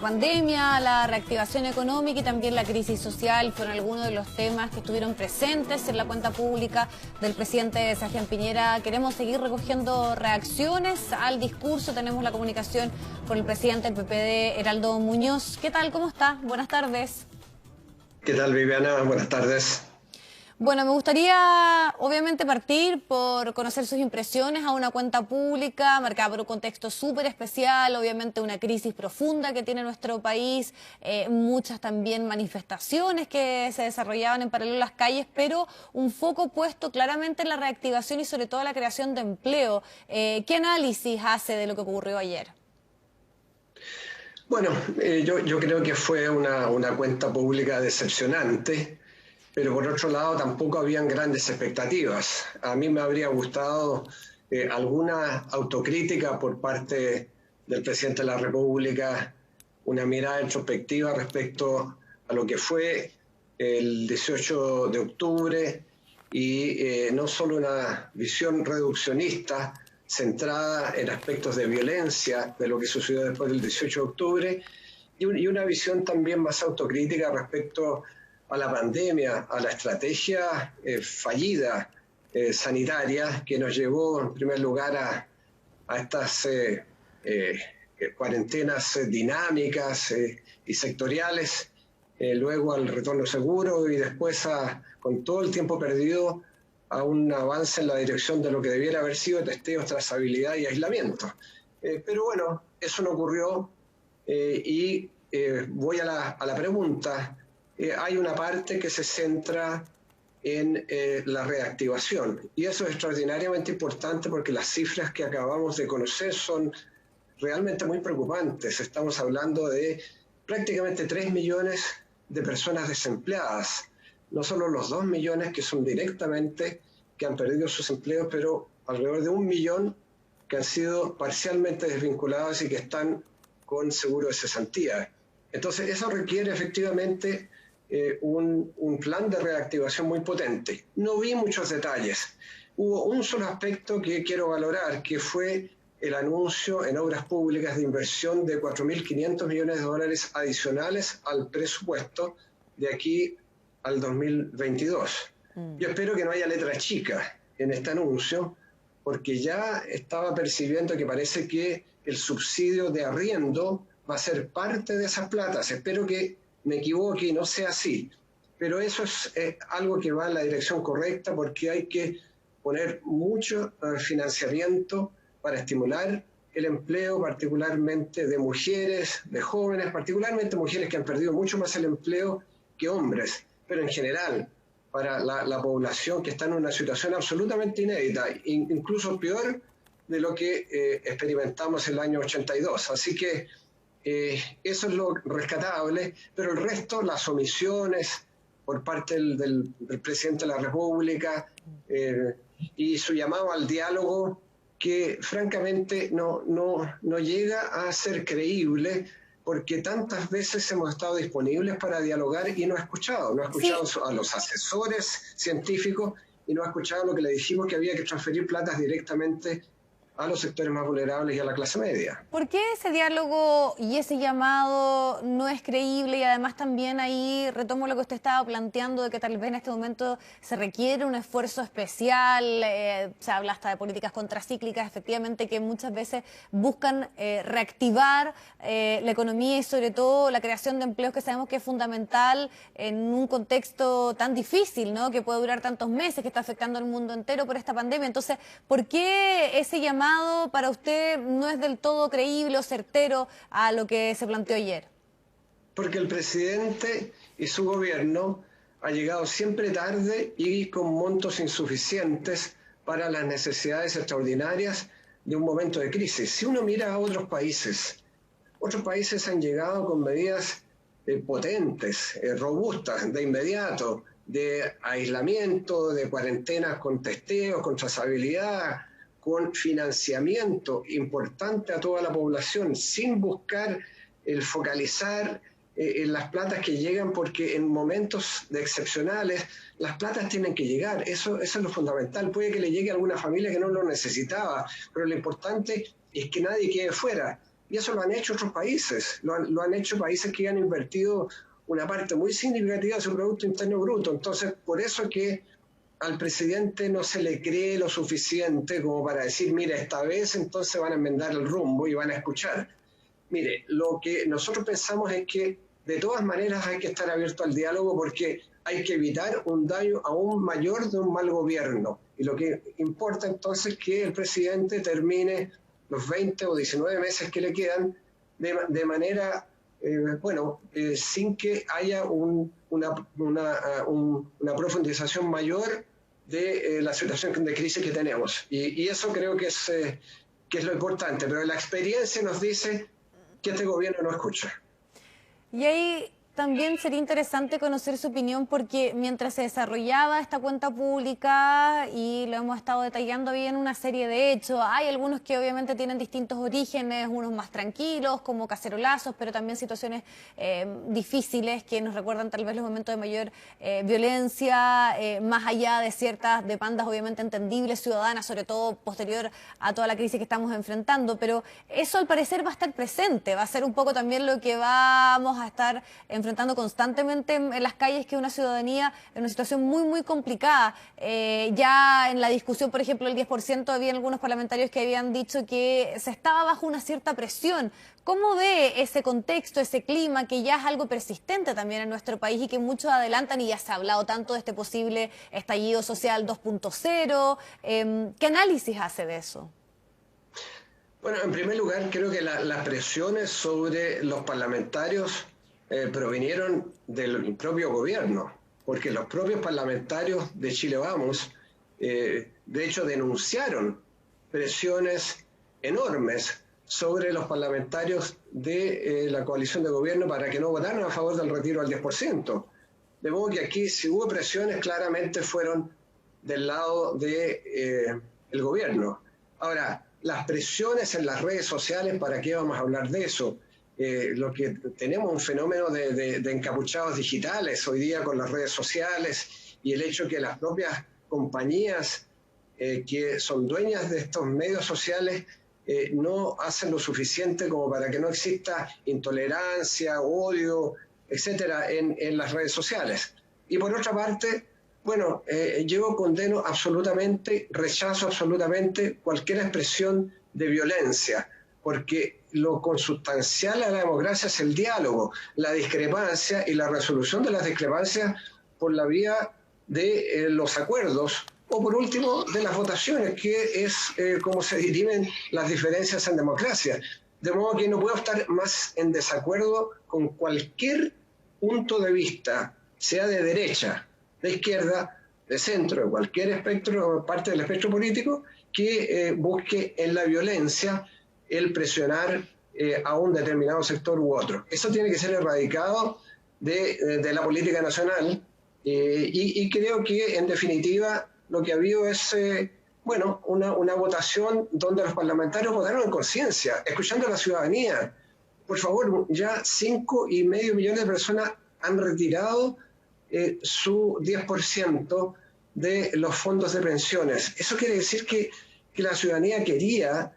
Pandemia, la reactivación económica y también la crisis social fueron algunos de los temas que estuvieron presentes en la cuenta pública del presidente Sebastián Piñera. Queremos seguir recogiendo reacciones al discurso. Tenemos la comunicación con el presidente del PPD, Heraldo Muñoz. ¿Qué tal? ¿Cómo está? Buenas tardes. ¿Qué tal, Viviana? Buenas tardes. Bueno, me gustaría obviamente partir por conocer sus impresiones a una cuenta pública marcada por un contexto súper especial, obviamente una crisis profunda que tiene nuestro país, muchas también manifestaciones que se desarrollaban en paralelo en las calles, pero un foco puesto claramente en la reactivación y sobre todo la creación de empleo. ¿Qué análisis hace de lo que ocurrió ayer? Bueno, yo creo que fue una cuenta pública decepcionante, pero por otro lado tampoco habían grandes expectativas. A mí me habría gustado alguna autocrítica por parte del presidente de la República, una mirada introspectiva respecto a lo que fue el 18 de octubre y no solo una visión reduccionista centrada en aspectos de violencia de lo que sucedió después del 18 de octubre y una visión también más autocrítica respecto a la pandemia, a la estrategia fallida sanitaria que nos llevó en primer lugar a estas cuarentenas dinámicas y sectoriales, luego al retorno seguro y después con todo el tiempo perdido a un avance en la dirección de lo que debiera haber sido testeos, trazabilidad y aislamiento. Pero bueno, eso no ocurrió y voy a la pregunta. Hay una parte que se centra en la reactivación y eso es extraordinariamente importante porque las cifras que acabamos de conocer son realmente muy preocupantes. Estamos hablando de prácticamente 3 millones de personas desempleadas, no solo los 2 millones que son directamente que han perdido sus empleos, pero alrededor de 1 millón que han sido parcialmente desvinculados y que están con seguro de cesantía. Entonces eso requiere efectivamente un plan de reactivación muy potente. No vi muchos detalles. Hubo un solo aspecto que quiero valorar, que fue el anuncio en obras públicas de inversión de 4.500 millones de dólares adicionales al presupuesto de aquí al 2022. Yo espero que no haya letra chica en este anuncio, porque ya estaba percibiendo que parece que el subsidio de arriendo va a ser parte de esas platas. Espero que me equivoque y no sea así. Pero eso es algo que va en la dirección correcta porque hay que poner mucho financiamiento para estimular el empleo, particularmente de mujeres, de jóvenes, particularmente mujeres que han perdido mucho más el empleo que hombres, pero en general para la población que está en una situación absolutamente inédita, incluso peor de lo que experimentamos en el año 82. Así que eso es lo rescatable, pero el resto, las omisiones por parte del presidente de la República y su llamado al diálogo, que francamente no llega a ser creíble, porque tantas veces hemos estado disponibles para dialogar y no ha escuchado a los asesores científicos y no ha escuchado lo que le dijimos, que había que transferir platas directamente a los sectores más vulnerables y a la clase media. ¿Por qué ese diálogo y ese llamado no es creíble? Y además también ahí retomo lo que usted estaba planteando de que tal vez en este momento se requiere un esfuerzo especial, se habla hasta de políticas contracíclicas, efectivamente, que muchas veces buscan reactivar la economía y sobre todo la creación de empleos, que sabemos que es fundamental en un contexto tan difícil, ¿no? Que puede durar tantos meses, que está afectando al mundo entero por esta pandemia. Entonces, ¿por qué ese llamado para usted no es del todo creíble o certero a lo que se planteó ayer? Porque el presidente y su gobierno ha llegado siempre tarde y con montos insuficientes para las necesidades extraordinarias de un momento de crisis. Si uno mira a otros países han llegado con medidas potentes, robustas, de inmediato, de aislamiento, de cuarentenas con testeos, con trazabilidad, con financiamiento importante a toda la población, sin buscar el focalizar en las platas que llegan, porque en momentos excepcionales las platas tienen que llegar. Eso es lo fundamental. Puede que le llegue a alguna familia que no lo necesitaba, pero lo importante es que nadie quede fuera. Y eso lo han hecho otros países, lo han hecho países que han invertido una parte muy significativa de su Producto Interno Bruto. Entonces, por eso es que al presidente no se le cree lo suficiente como para decir, mira, esta vez entonces van a enmendar el rumbo y van a escuchar. Mire, lo que nosotros pensamos es que de todas maneras hay que estar abierto al diálogo porque hay que evitar un daño aún mayor de un mal gobierno. Y lo que importa entonces es que el presidente termine los 20 o 19 meses que le quedan de manera, sin que haya una profundización mayor de la situación de crisis que tenemos. Y eso creo que es lo importante. Pero la experiencia nos dice que este gobierno no escucha. Y ahí también sería interesante conocer su opinión porque mientras se desarrollaba esta cuenta pública y lo hemos estado detallando bien una serie de hechos, hay algunos que obviamente tienen distintos orígenes, unos más tranquilos como cacerolazos, pero también situaciones difíciles que nos recuerdan tal vez los momentos de mayor violencia, más allá de ciertas demandas obviamente entendibles, ciudadanas, sobre todo posterior a toda la crisis que estamos enfrentando, pero eso al parecer va a estar presente, va a ser un poco también lo que vamos a estar enfrentando constantemente en las calles, que una ciudadanía en una situación muy, muy complicada. Ya en la discusión, por ejemplo, el 10%, había algunos parlamentarios que habían dicho que se estaba bajo una cierta presión. ¿Cómo ve ese contexto, ese clima, que ya es algo persistente también en nuestro país y que muchos adelantan, y ya se ha hablado tanto de este posible estallido social 2.0? ¿Qué análisis hace de eso? Bueno, en primer lugar, creo que las presiones sobre los parlamentarios provinieron del propio gobierno, porque los propios parlamentarios de Chile Vamos, de hecho, denunciaron presiones enormes sobre los parlamentarios de la coalición de gobierno para que no votaran a favor del retiro al 10%. De modo que aquí, si hubo presiones, claramente fueron del lado del gobierno. Ahora, las presiones en las redes sociales, ¿para qué vamos a hablar de eso? Lo que tenemos un fenómeno de encapuchados digitales hoy día con las redes sociales, y el hecho que las propias compañías que son dueñas de estos medios sociales no hacen lo suficiente como para que no exista intolerancia, odio, etcétera, en las redes sociales. Y por otra parte, bueno, yo condeno absolutamente, rechazo absolutamente cualquier expresión de violencia, porque lo consustancial a la democracia es el diálogo, la discrepancia y la resolución de las discrepancias por la vía de los acuerdos, o por último de las votaciones, que es como se dirimen las diferencias en democracia. De modo que no puedo estar más en desacuerdo con cualquier punto de vista, sea de derecha, de izquierda, de centro, de cualquier espectro, parte del espectro político, que busque en la violencia el presionar a un determinado sector u otro. Eso tiene que ser erradicado de la política nacional, y creo que, en definitiva, lo que ha habido es una votación donde los parlamentarios votaron en conciencia, escuchando a la ciudadanía. Por favor, ya 5,5 millones de personas han retirado su 10% de los fondos de pensiones. Eso quiere decir que la ciudadanía quería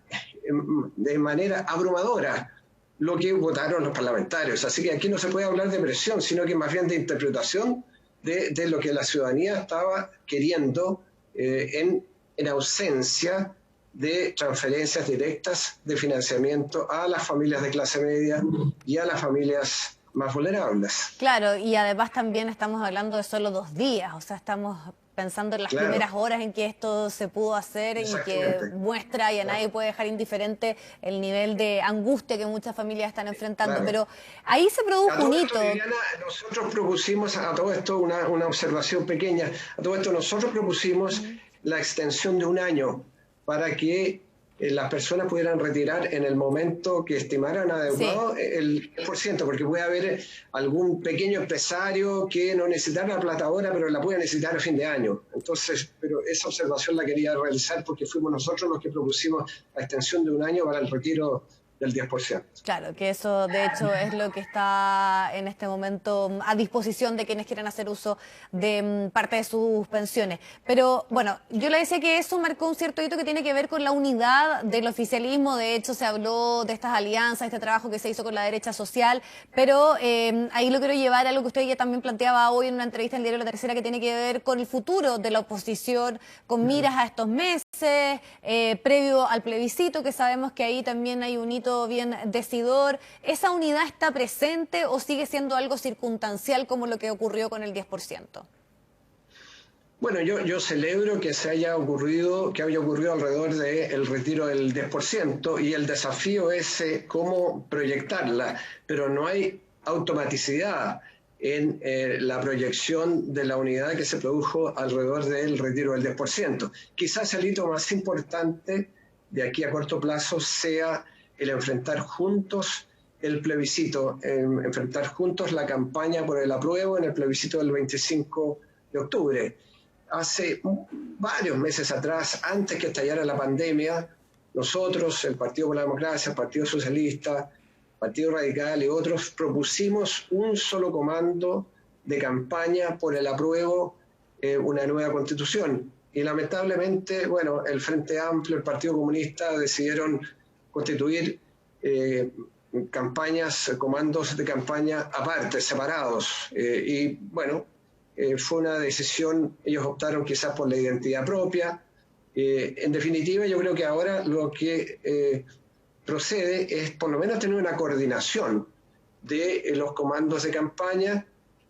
de manera abrumadora lo que votaron los parlamentarios. Así que aquí no se puede hablar de presión, sino que más bien de interpretación de lo que la ciudadanía estaba queriendo en ausencia de transferencias directas de financiamiento a las familias de clase media y a las familias más vulnerables. Claro, y además también estamos hablando de solo 2 días, o sea, estamos pensando en las primeras horas en que esto se pudo hacer y que muestra, y a nadie puede dejar indiferente el nivel de angustia que muchas familias están enfrentando. Pero ahí se produjo un hito. Liliana, nosotros propusimos a todo esto una observación pequeña. A todo esto nosotros propusimos la extensión de 1 año para que las personas pudieran retirar en el momento que estimaran adecuado el 10%, porque puede haber algún pequeño empresario que no necesitara la plata ahora, pero la puede necesitar a fin de año. Entonces, pero esa observación la quería realizar porque fuimos nosotros los que propusimos la extensión de 1 año para el retiro del 10%. Claro, que eso de hecho es lo que está en este momento a disposición de quienes quieran hacer uso de parte de sus pensiones. Pero bueno, yo le decía que eso marcó un cierto hito que tiene que ver con la unidad del oficialismo. De hecho, se habló de estas alianzas, este trabajo que se hizo con la derecha social, pero ahí lo quiero llevar a algo que usted ya también planteaba hoy en una entrevista en el diario La Tercera, que tiene que ver con el futuro de la oposición, con miras a estos meses, previo al plebiscito, que sabemos que ahí también hay un hito bien decidor. ¿Esa unidad está presente o sigue siendo algo circunstancial como lo que ocurrió con el 10%? Bueno, yo celebro que haya ocurrido alrededor del retiro del 10% y el desafío es cómo proyectarla, pero no hay automaticidad en la proyección de la unidad que se produjo alrededor del retiro del 10%. Quizás el hito más importante de aquí a corto plazo sea el enfrentar juntos el plebiscito, enfrentar juntos la campaña por el apruebo en el plebiscito del 25 de octubre. Hace varios meses atrás, antes que estallara la pandemia, nosotros, el Partido por la Democracia, el Partido Socialista, Partido Radical y otros, propusimos un solo comando de campaña por el apruebo, una nueva constitución. Y lamentablemente, bueno, el Frente Amplio, el Partido Comunista decidieron constituir comandos de campaña aparte, separados. Y bueno, fue una decisión, ellos optaron quizás por la identidad propia. En definitiva, yo creo que ahora lo que procede es por lo menos tener una coordinación de los comandos de campaña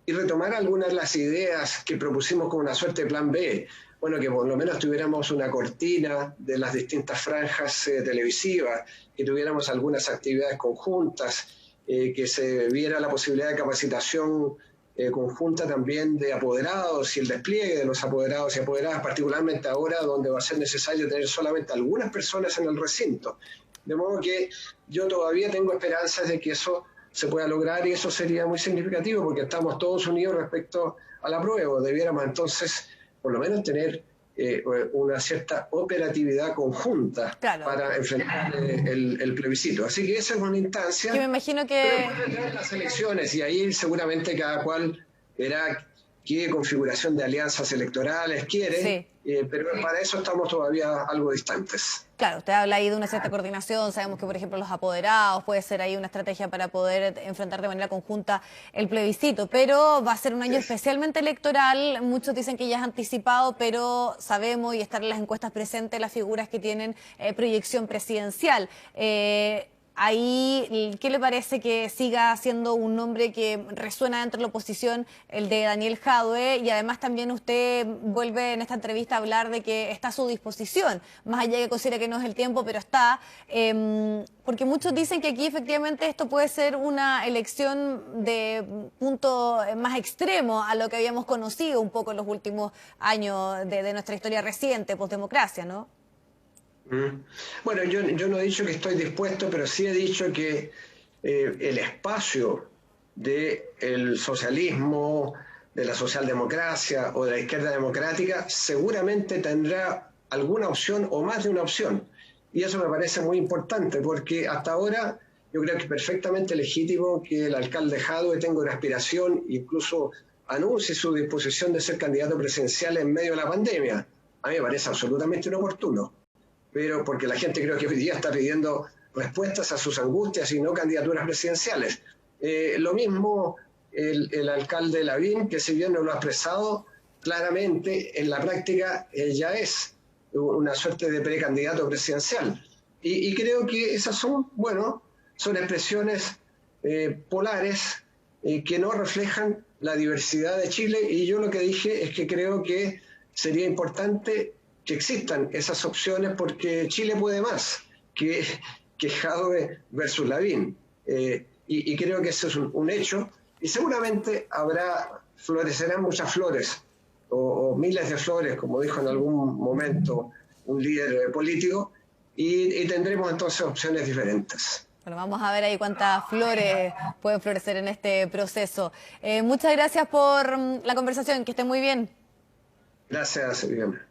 y retomar algunas de las ideas que propusimos como una suerte de plan B. Bueno, que por lo menos tuviéramos una cortina de las distintas franjas televisivas, que tuviéramos algunas actividades conjuntas, que se viera la posibilidad de capacitación conjunta también de apoderados y el despliegue de los apoderados y apoderadas, particularmente ahora donde va a ser necesario tener solamente algunas personas en el recinto. De modo que yo todavía tengo esperanzas de que eso se pueda lograr y eso sería muy significativo porque estamos todos unidos respecto al apruebo. Debiéramos entonces por lo menos tener una cierta operatividad conjunta para enfrentar el plebiscito. Así que esa es una instancia. Yo me imagino que... Pero las elecciones y ahí seguramente cada cual verá qué configuración de alianzas electorales quiere, pero para eso estamos todavía algo distantes. Claro, usted habla ahí de una cierta coordinación, sabemos que por ejemplo los apoderados puede ser ahí una estrategia para poder enfrentar de manera conjunta el plebiscito, pero va a ser un año especialmente electoral, muchos dicen que ya es anticipado, pero sabemos y están en las encuestas presentes las figuras que tienen proyección presidencial. Ahí, ¿qué le parece que siga siendo un nombre que resuena dentro de la oposición, el de Daniel Jadwe? Y además también usted vuelve en esta entrevista a hablar de que está a su disposición, más allá de que considera que no es el tiempo, pero está, porque muchos dicen que aquí efectivamente esto puede ser una elección de punto más extremo a lo que habíamos conocido un poco en los últimos años de nuestra historia reciente, postdemocracia, ¿no? Bueno, yo no he dicho que estoy dispuesto, pero sí he dicho que el espacio del socialismo, de la socialdemocracia o de la izquierda democrática seguramente tendrá alguna opción o más de una opción. Y eso me parece muy importante porque hasta ahora yo creo que es perfectamente legítimo que el alcalde Jadwe tenga una aspiración, incluso anuncie su disposición de ser candidato presidencial en medio de la pandemia. A mí me parece absolutamente inoportuno. Pero porque la gente creo que hoy día está pidiendo respuestas a sus angustias y no candidaturas presidenciales. Lo mismo el alcalde Lavín, que si bien no lo ha expresado claramente, en la práctica ya es una suerte de precandidato presidencial. Y creo que esas son expresiones polares que no reflejan la diversidad de Chile, y yo lo que dije es que creo que sería importante que existan esas opciones porque Chile puede más que Jadwe versus Lavín. Y creo que eso es un hecho y seguramente florecerán muchas flores o miles de flores, como dijo en algún momento un líder político, y tendremos entonces opciones diferentes. Bueno, vamos a ver ahí cuántas flores pueden florecer en este proceso. Muchas gracias por la conversación, que esté muy bien. Gracias, Viviana.